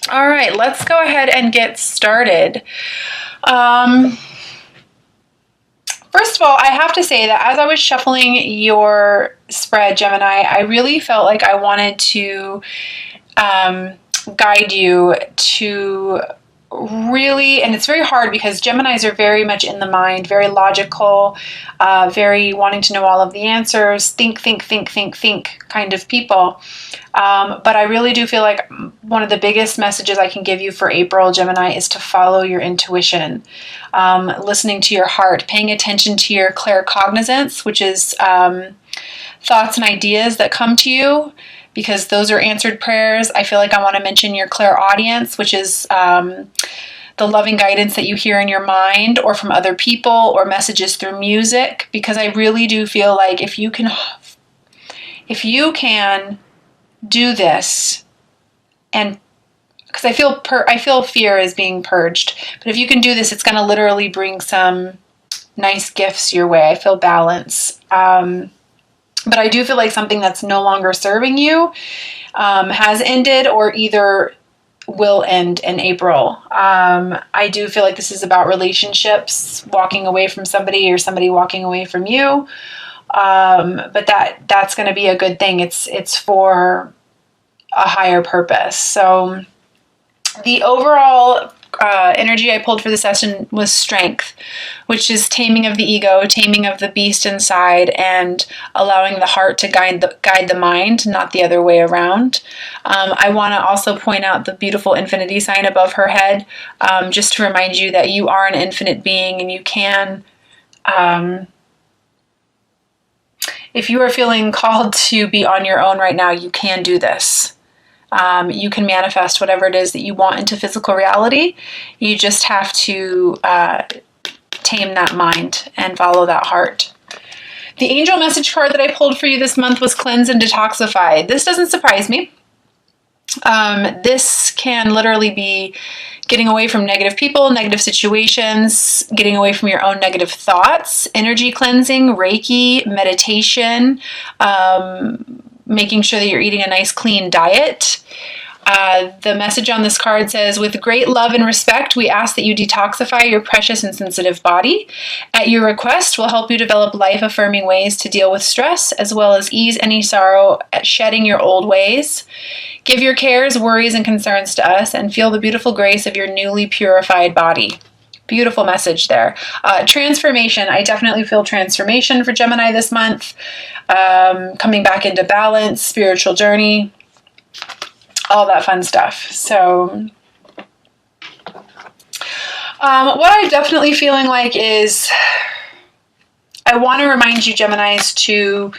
All right, let's go ahead and get started. First of all, I have to say that as I was shuffling your spread, Gemini, I really felt like I wanted to guide you to really, and it's very hard because Geminis are very much in the mind, very logical, very wanting to know all of the answers, think kind of people. But I really do feel like one of the biggest messages I can give you for April, Gemini, is to follow your intuition, listening to your heart, paying attention to your claircognizance, which is thoughts and ideas that come to you, because those are answered prayers. I feel like I want to mention your clairaudience, which is the loving guidance that you hear in your mind or from other people or messages through music, because I really do feel like if you can do this, and because I feel fear is being purged, but if you can do this, it's going to literally bring some nice gifts your way. I feel balance. But I do feel like something that's no longer serving you has ended or either will end in April. I do feel like this is about relationships, walking away from somebody or somebody walking away from you. But that's going to be a good thing. It's for a higher purpose. So the overall energy I pulled for the session was strength, which is taming of the ego, taming of the beast inside, and allowing the heart to guide the mind, not the other way around. I want to also point out the beautiful infinity sign above her head, just to remind you that you are an infinite being, and you can, if you are feeling called to be on your own right now, you can do this. You can manifest whatever it is that you want into physical reality. You just have to tame that mind and follow that heart. The angel message card that I pulled for you this month was Cleanse and Detoxify. This doesn't surprise me. This can literally be getting away from negative people, negative situations, getting away from your own negative thoughts, energy cleansing, Reiki, meditation, making sure that you're eating a nice clean diet. The message on this card says, with great love and respect, we ask that you detoxify your precious and sensitive body. At your request, we'll help you develop life-affirming ways to deal with stress, as well as ease any sorrow at shedding your old ways. Give your cares, worries, and concerns to us, and feel the beautiful grace of your newly purified body. Beautiful message there. Transformation. I definitely feel transformation for Gemini this month. Coming back into balance, spiritual journey, all that fun stuff. So what I'm definitely feeling like is I want to remind you, Geminis, to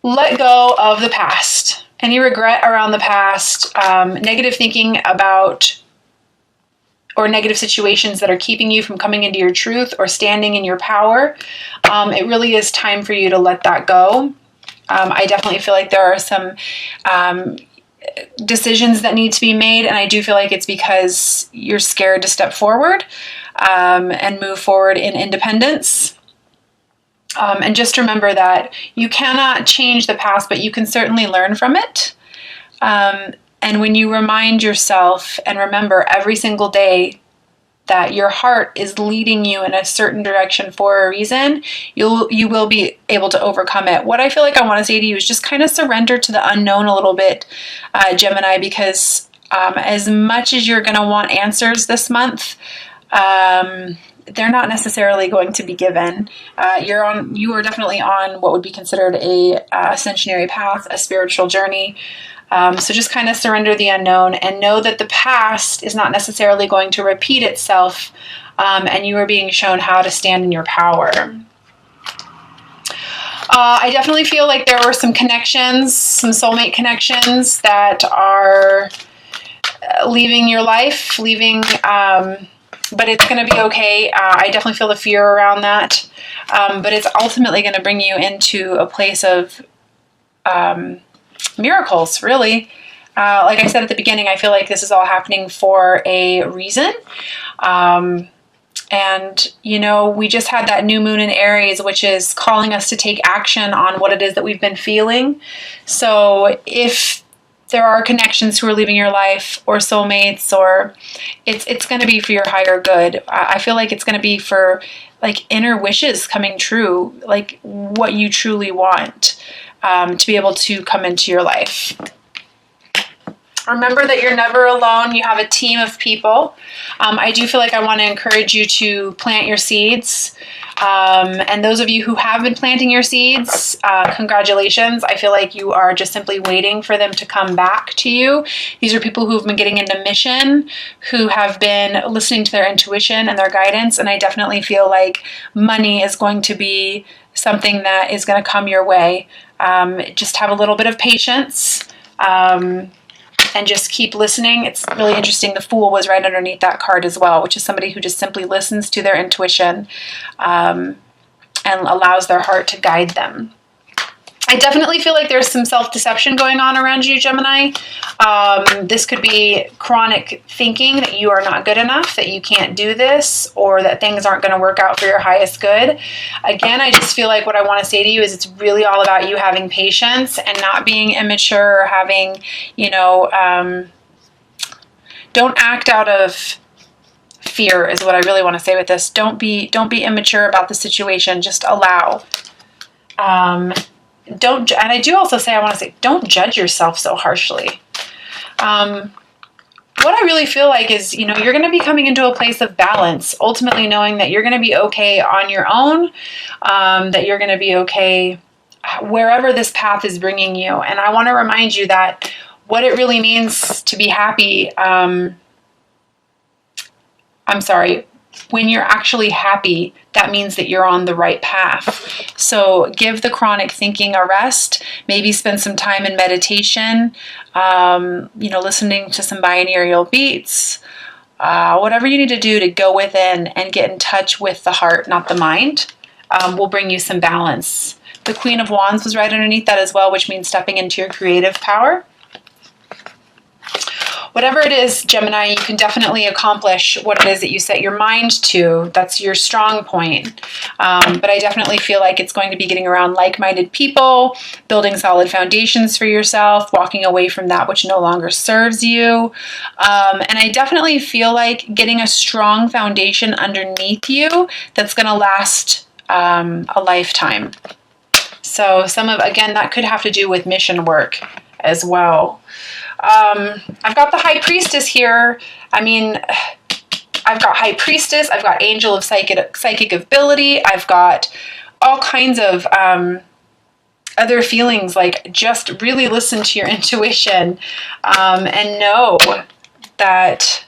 let go of the past. Any regret around the past, negative thinking about or negative situations that are keeping you from coming into your truth or standing in your power. It really is time for you to let that go. I definitely feel like there are some decisions that need to be made, and I do feel like it's because you're scared to step forward and move forward in independence. And just remember that you cannot change the past, but you can certainly learn from it. And when you remind yourself and remember every single day that your heart is leading you in a certain direction for a reason, you will be able to overcome it. What I feel like I want to say to you is just kind of surrender to the unknown a little bit, Gemini, because as much as you're going to want answers this month, they're not necessarily going to be given. You are definitely on what would be considered a ascensionary path, a spiritual journey. So just kind of surrender the unknown and know that the past is not necessarily going to repeat itself, and you are being shown how to stand in your power. I definitely feel like there were some connections, some soulmate connections that are leaving your life, but it's going to be okay. I definitely feel the fear around that, but it's ultimately going to bring you into a place of miracles, really. Like I said at the beginning, I feel like this is all happening for a reason. And, we just had that new moon in Aries, which is calling us to take action on what it is that we've been feeling. So if there are connections who are leaving your life, or soulmates, or it's going to be for your higher good. I feel like it's going to be for like inner wishes coming true, like what you truly want, to be able to come into your life. Remember that you're never alone. You have a team of people. I do feel like I want to encourage you to plant your seeds. And those of you who have been planting your seeds, congratulations. I feel like you are just simply waiting for them to come back to you. These are people who've been getting into mission, who have been listening to their intuition and their guidance. And I definitely feel like money is going to be something that is going to come your way. Just have a little bit of patience. And just keep listening. It's really interesting. The Fool was right underneath that card as well, which is somebody who just simply listens to their intuition, and allows their heart to guide them. I definitely feel like there's some self-deception going on around you, Gemini. This could be chronic thinking that you are not good enough, that you can't do this, or that things aren't going to work out for your highest good. Again, I just feel like what I want to say to you is it's really all about you having patience and not being immature, or having, don't act out of fear is what I really want to say with this. Don't be immature about the situation. Just allow. And I do also say, I want to say, don't judge yourself so harshly. What I really feel like is, you're going to be coming into a place of balance, ultimately knowing that you're going to be okay on your own, that you're going to be okay wherever this path is bringing you. And I want to remind you that what it really means to be happy, when you're actually happy, that means that you're on the right path. So give the chronic thinking a rest. Maybe spend some time in meditation, listening to some binaural beats, whatever you need to do to go within and get in touch with the heart, not the mind, will bring you some balance. The Queen of Wands was right underneath that as well, which means stepping into your creative power. Whatever it is, Gemini, you can definitely accomplish what it is that you set your mind to. That's your strong point. But I definitely feel like it's going to be getting around like-minded people, building solid foundations for yourself, walking away from that which no longer serves you. And I definitely feel like getting a strong foundation underneath you that's going to last a lifetime. So again, that could have to do with mission work as well. I've got the High Priestess here. I've got High Priestess. I've got Angel of Psychic Ability. I've got all kinds of other feelings, like just really listen to your intuition, and know that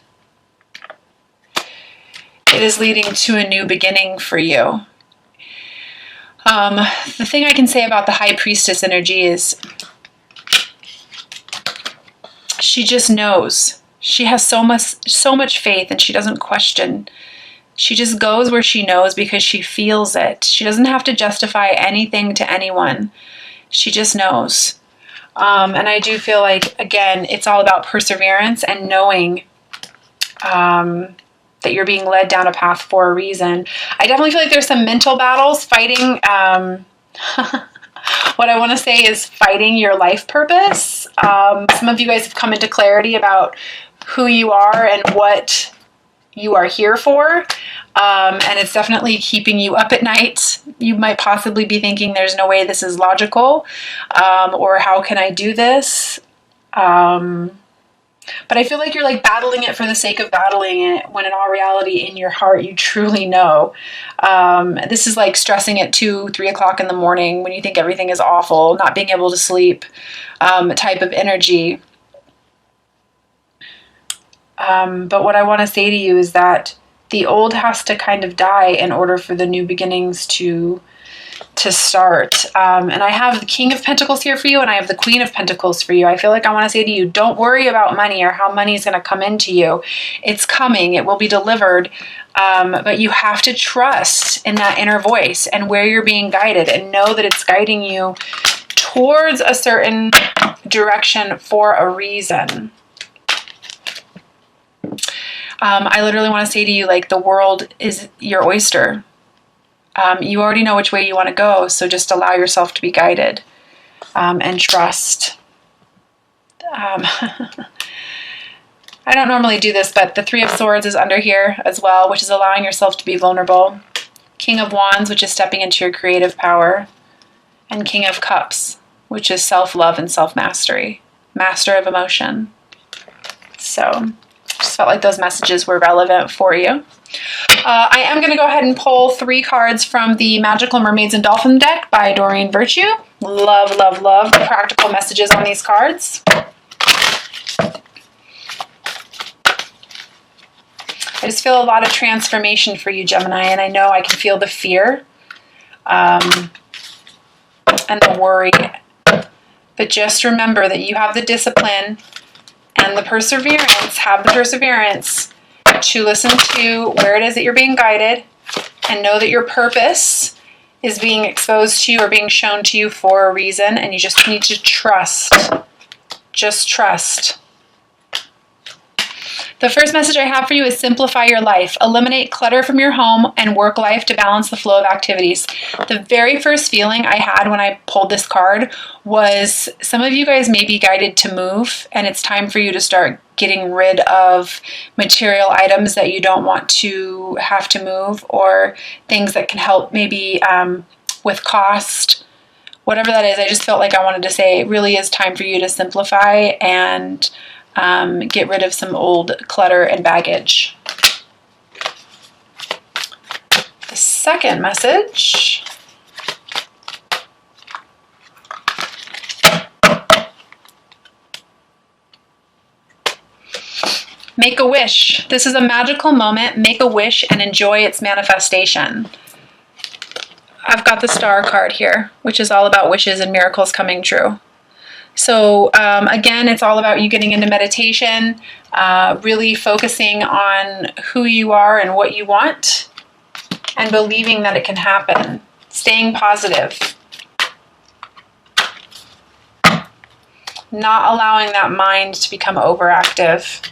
it is leading to a new beginning for you. The thing I can say about the High Priestess energy is she just knows. She has so much faith, and she doesn't question. She just goes where she knows because she feels it. She doesn't have to justify anything to anyone. She just knows. And I do feel like, again, it's all about perseverance and knowing that you're being led down a path for a reason. I definitely feel like there's some mental battles fighting. What I want to say is fighting your life purpose. Some of you guys have come into clarity about who you are and what you are here for. And it's definitely keeping you up at night. You might possibly be thinking there's no way this is logical, or how can I do this? But I feel like you're like battling it for the sake of battling it, when in all reality, in your heart, you truly know. This is like stressing at 2-3 o'clock in the morning when you think everything is awful, not being able to sleep, type of energy. But what I want to say to you is that the old has to kind of die in order for the new beginnings to start. And I have the King of Pentacles here for you, and I have the Queen of Pentacles for you. I feel like I want to say to you, don't worry about money or how money is going to come into you. It's coming. It will be delivered. But you have to trust in that inner voice and where you're being guided, and know that it's guiding you towards a certain direction for a reason. I literally want to say to you, like, the world is your oyster. You already know which way you want to go, so just allow yourself to be guided, and trust. I don't normally do this, but the Three of Swords is under here as well, which is allowing yourself to be vulnerable. King of Wands, which is stepping into your creative power. And King of Cups, which is self-love and self-mastery. Master of emotion. So, just felt like those messages were relevant for you. I am going to go ahead and pull 3 cards from the Magical Mermaids and Dolphin deck by Doreen Virtue. Love, love, love the practical messages on these cards. I just feel a lot of transformation for you, Gemini, and I know I can feel the fear and the worry. But just remember that you have the discipline and the perseverance, to listen to where it is that you're being guided and know that your purpose is being exposed to you or being shown to you for a reason, and you just need to trust. Just trust. The first message I have for you is simplify your life. Eliminate clutter from your home and work life to balance the flow of activities. The very first feeling I had when I pulled this card was some of you guys may be guided to move, and it's time for you to start getting rid of material items that you don't want to have to move, or things that can help maybe with cost. Whatever that is, I just felt like I wanted to say it really is time for you to simplify and get rid of some old clutter and baggage. The second message make a wish. This is a magical moment. Make a wish and enjoy its manifestation. I've got the Star card here, which is all about wishes and miracles coming true. So again, it's all about you getting into meditation, really focusing on who you are and what you want, and believing that it can happen. Staying positive. Not allowing that mind to become overactive.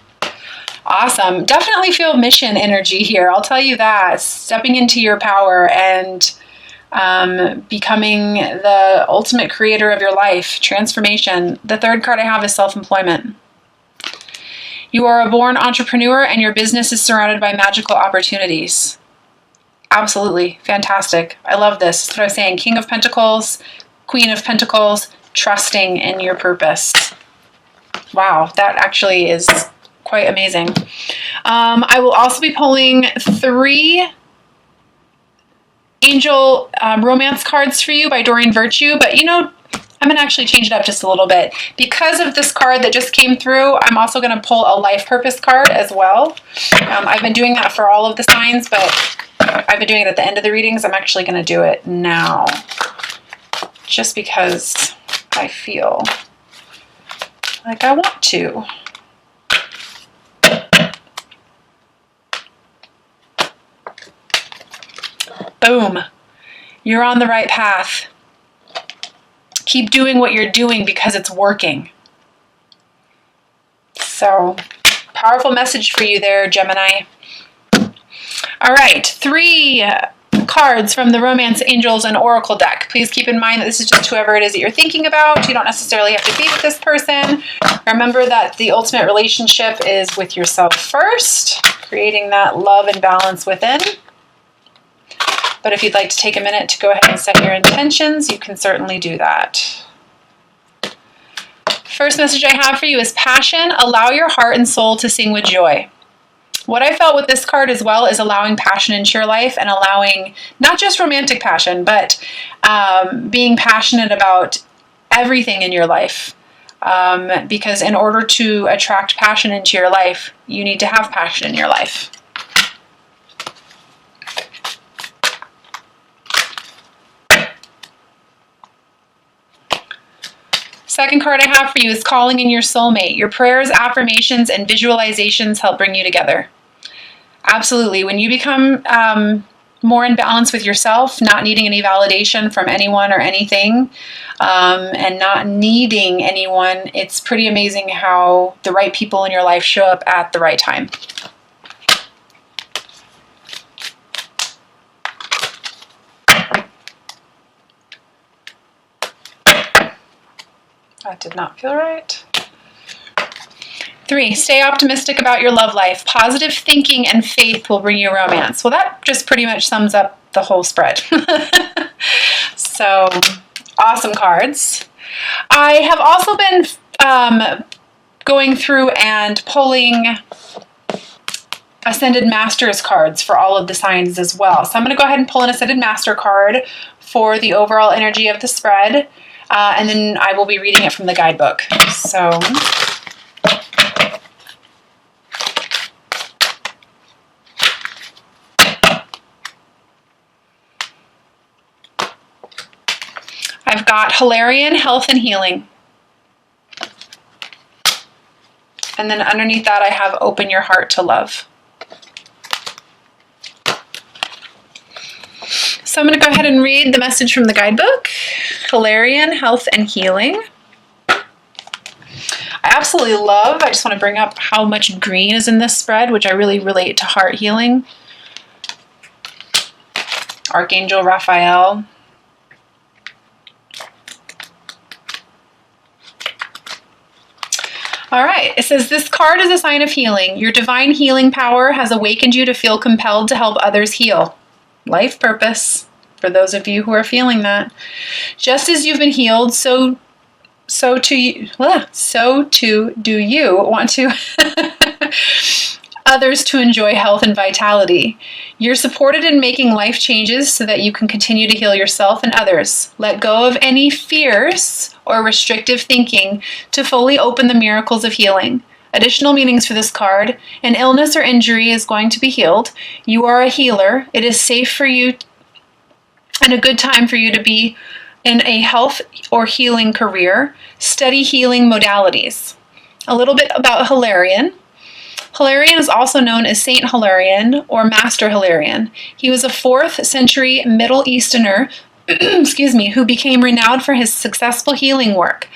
Awesome. Definitely feel mission energy here. I'll tell you that. Stepping into your power and becoming the ultimate creator of your life. Transformation. The third card I have is self-employment. You are a born entrepreneur and your business is surrounded by magical opportunities. Absolutely. Fantastic. I love this. That's what I was saying. King of Pentacles, Queen of Pentacles, trusting in your purpose. Wow, that actually is quite amazing. I will also be pulling 3 angel romance cards for you by Doreen Virtue, but you know, I'm gonna actually change it up just a little bit. Because of this card that just came through, I'm also gonna pull a life purpose card as well. I've been doing that for all of the signs, but I've been doing it at the end of the readings. I'm actually gonna do it now, just because I feel like I want to. Boom. You're on the right path. Keep doing what you're doing because it's working. So, powerful message for you there, Gemini. All right, 3 cards from the Romance Angels and Oracle deck. Please keep in mind that this is just whoever it is that you're thinking about. You don't necessarily have to be with this person. Remember that the ultimate relationship is with yourself first, creating that love and balance within. But if you'd like to take a minute to go ahead and set your intentions, you can certainly do that. First message I have for you is passion. Allow your heart and soul to sing with joy. What I felt with this card as well is allowing passion into your life, and allowing not just romantic passion, but being passionate about everything in your life. Because in order to attract passion into your life, you need to have passion in your life. Second card I have for you is calling in your soulmate. Your prayers, affirmations, and visualizations help bring you together. Absolutely. When you become more in balance with yourself, not needing any validation from anyone or anything, and not needing anyone, it's pretty amazing how the right people in your life show up at the right time. That did not feel right. 3, stay optimistic about your love life. Positive thinking and faith will bring you romance. Well, that just pretty much sums up the whole spread. So, awesome cards. I have also been going through and pulling Ascended Masters cards for all of the signs as well. So I'm going to go ahead and pull an Ascended Master card for the overall energy of the spread, and then I will be reading it from the guidebook. So I've got Hilarion, Health and Healing. And then underneath that I have Open Your Heart to Love. So I'm going to go ahead and read the message from the guidebook. Hilarion, Health and Healing. I absolutely love, I just want to bring up how much green is in this spread, which I really relate to heart healing. Archangel Raphael. All right, it says, this card is a sign of healing. Your divine healing power has awakened you to feel compelled to help others heal. Life purpose, for those of you who are feeling that. Just as you've been healed, so too do you want to others to enjoy health and vitality. You're supported in making life changes so that you can continue to heal yourself and others. Let go of any fears or restrictive thinking to fully open the miracles of healing. Additional meanings for this card: an illness or injury is going to be healed. You are a healer. It is safe for you and a good time for you to be in a health or healing career. Study healing modalities. A little bit about Hilarion. Hilarion is also known as Saint Hilarion or Master Hilarion. He was a 4th century Middle Easterner who became renowned for his successful healing work.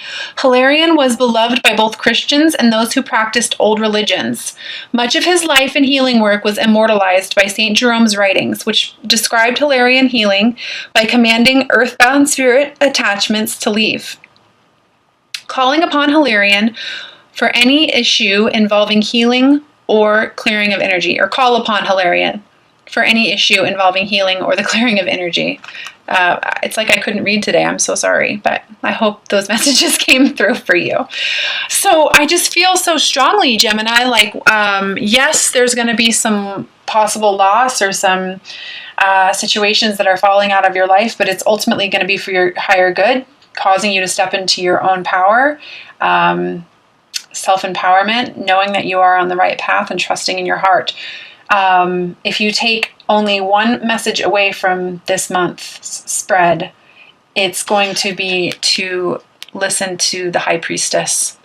Hilarion was beloved by both Christians and those who practiced old religions. Much of his life and healing work was immortalized by St. Jerome's writings, which described Hilarion healing by commanding earthbound spirit attachments to leave. Calling upon Hilarion for any issue involving healing or clearing of energy, or call upon Hilarion for any issue involving healing or the clearing of energy. It's like I couldn't read today. I'm so sorry, but I hope those messages came through for you. So I just feel so strongly, Gemini, like, yes, there's going to be some possible loss or some situations that are falling out of your life, but it's ultimately going to be for your higher good, causing you to step into your own power, self-empowerment, knowing that you are on the right path and trusting in your heart. If you take only one message away from this month's spread, it's going to be to listen to the High Priestess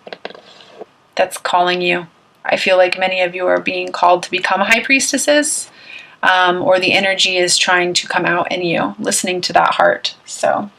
that's calling you. I feel like many of you are being called to become High Priestesses, or the energy is trying to come out in you, listening to that heart. So